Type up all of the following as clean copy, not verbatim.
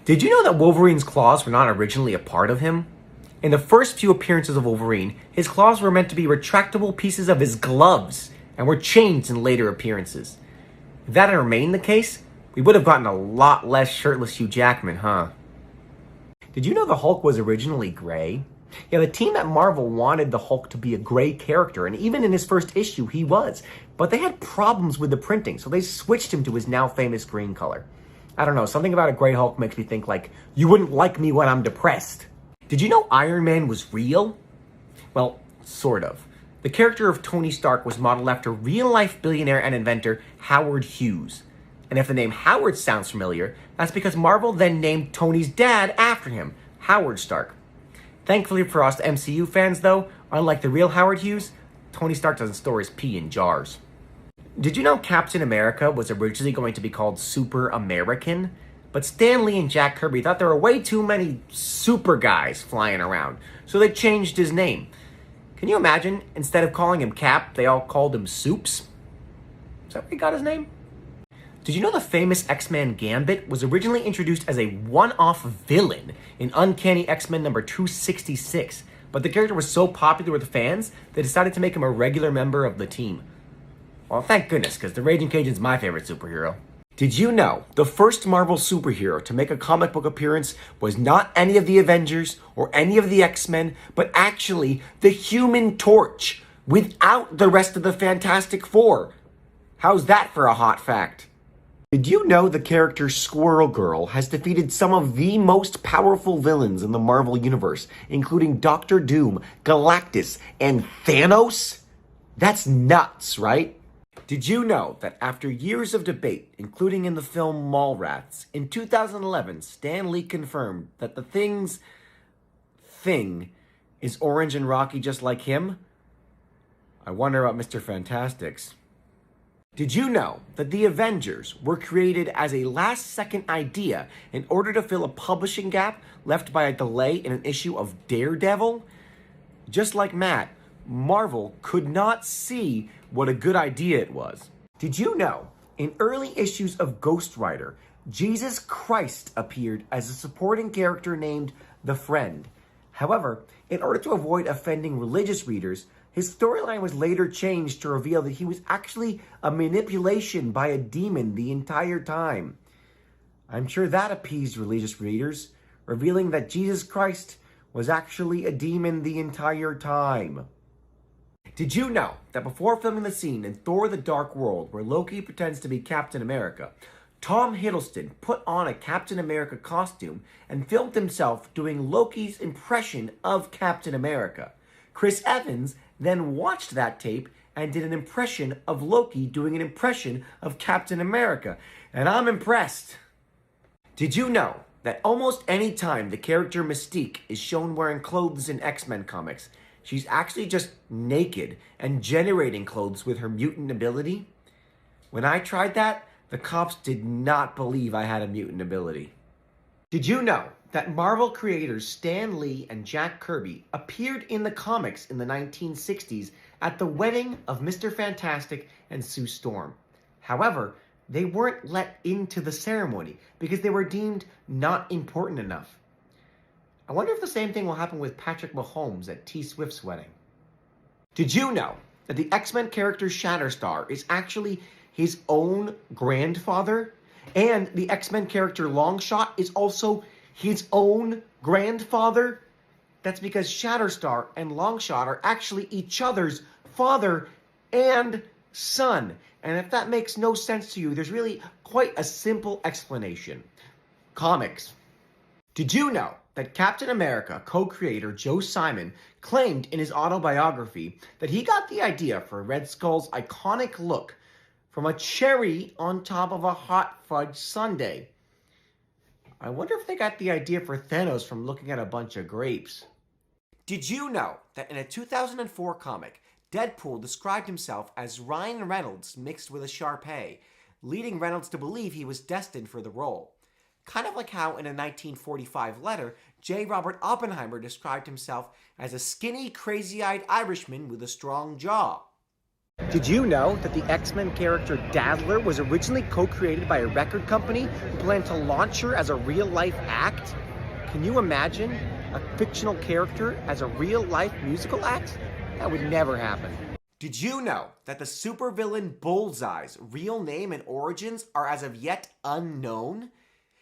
Did you know that Wolverine's claws were not originally a part of him? In the first few appearances of Wolverine, his claws were meant to be retractable pieces of his gloves and were changed in later appearances. If that had remained the case, we would have gotten a lot less shirtless Hugh Jackman, huh? Did you know the Hulk was originally gray? Yeah, the team at Marvel wanted the Hulk to be a gray character, and even in his first issue, he was. But they had problems with the printing, so they switched him to his now famous green color. I don't know, something about a gray Hulk makes me think like, you wouldn't like me when I'm depressed. Did you know Iron Man was real? Well, sort of. The character of Tony Stark was modeled after real-life billionaire and inventor Howard Hughes. And if the name Howard sounds familiar, that's because Marvel then named Tony's dad after him, Howard Stark. Thankfully for us MCU fans though, unlike the real Howard Hughes, Tony Stark doesn't store his pee in jars. Did you know Captain America was originally going to be called Super American? But Stan Lee and Jack Kirby thought there were way too many super guys flying around, so they changed his name. Can you imagine, instead of calling him Cap, they all called him Soups? Is that where he got his name? Did you know the famous X-Men Gambit was originally introduced as a one-off villain in Uncanny X-Men number 266, but the character was so popular with fans, they decided to make him a regular member of the team. Well, thank goodness, because the Raging Cajun's my favorite superhero. Did you know the first Marvel superhero to make a comic book appearance was not any of the Avengers or any of the X-Men, but actually the Human Torch, without the rest of the Fantastic Four? How's that for a hot fact? Did you know the character Squirrel Girl has defeated some of the most powerful villains in the Marvel Universe, including Doctor Doom, Galactus, and Thanos? That's nuts, right? Did you know that after years of debate, including in the film Mallrats, in 2011, Stan Lee confirmed that the Thing is orange and rocky just like him? I wonder about Mr. Fantastic's. Did you know that the Avengers were created as a last-second idea in order to fill a publishing gap left by a delay in an issue of Daredevil? Just like Matt, Marvel could not see what a good idea it was. Did you know, in early issues of Ghost Rider, Jesus Christ appeared as a supporting character named The Friend? However, in order to avoid offending religious readers, his storyline was later changed to reveal that he was actually a manipulation by a demon the entire time. I'm sure that appeased religious readers, revealing that Jesus Christ was actually a demon the entire time. Did you know that before filming the scene in Thor: The Dark World where Loki pretends to be Captain America, Tom Hiddleston put on a Captain America costume and filmed himself doing Loki's impression of Captain America? Chris Evans then watched that tape and did an impression of Loki doing an impression of Captain America, and I'm impressed. Did you know that almost any time the character Mystique is shown wearing clothes in X-Men comics, she's actually just naked and generating clothes with her mutant ability? When I tried that, the cops did not believe I had a mutant ability. Did you know that Marvel creators Stan Lee and Jack Kirby appeared in the comics in the 1960s at the wedding of Mr. Fantastic and Sue Storm? However, they weren't let into the ceremony because they were deemed not important enough. I wonder if the same thing will happen with Patrick Mahomes at T Swift's wedding. Did you know that the X-Men character Shatterstar is actually his own grandfather? And the X-Men character Longshot is also his own grandfather? That's because Shatterstar and Longshot are actually each other's father and son. And if that makes no sense to you, there's really quite a simple explanation. Comics. Did you know that Captain America co-creator Joe Simon claimed in his autobiography that he got the idea for Red Skull's iconic look from a cherry on top of a hot fudge sundae? I wonder if they got the idea for Thanos from looking at a bunch of grapes. Did you know that in a 2004 comic, Deadpool described himself as Ryan Reynolds mixed with a Shar-Pei, leading Reynolds to believe he was destined for the role? Kind of like how in a 1945 letter, J. Robert Oppenheimer described himself as a skinny, crazy-eyed Irishman with a strong jaw. Did you know that the X-Men character Dazzler was originally co-created by a record company who planned to launch her as a real-life act? Can you imagine a fictional character as a real-life musical act? That would never happen. Did you know that the supervillain Bullseye's real name and origins are as of yet unknown?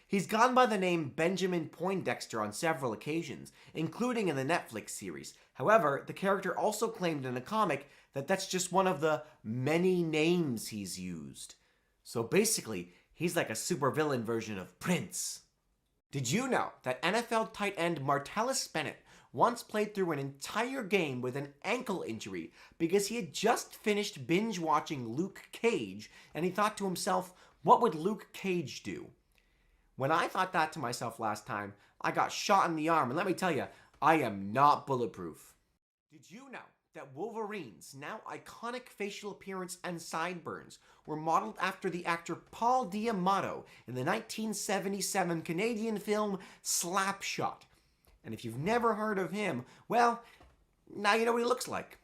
He's gone by the name Benjamin Poindexter on several occasions, including in the Netflix series. However, the character also claimed in a comic that that's just one of the many names he's used. So basically, he's like a supervillain version of Prince. Did you know that NFL tight end Martellus Bennett once played through an entire game with an ankle injury because he had just finished binge watching Luke Cage and he thought to himself, what would Luke Cage do? When I thought that to myself last time, I got shot in the arm, and let me tell you, I am not bulletproof. Did you know that Wolverine's now iconic facial appearance and sideburns were modeled after the actor Paul D'Amato in the 1977 Canadian film Slapshot? And if you've never heard of him, well, now you know what he looks like.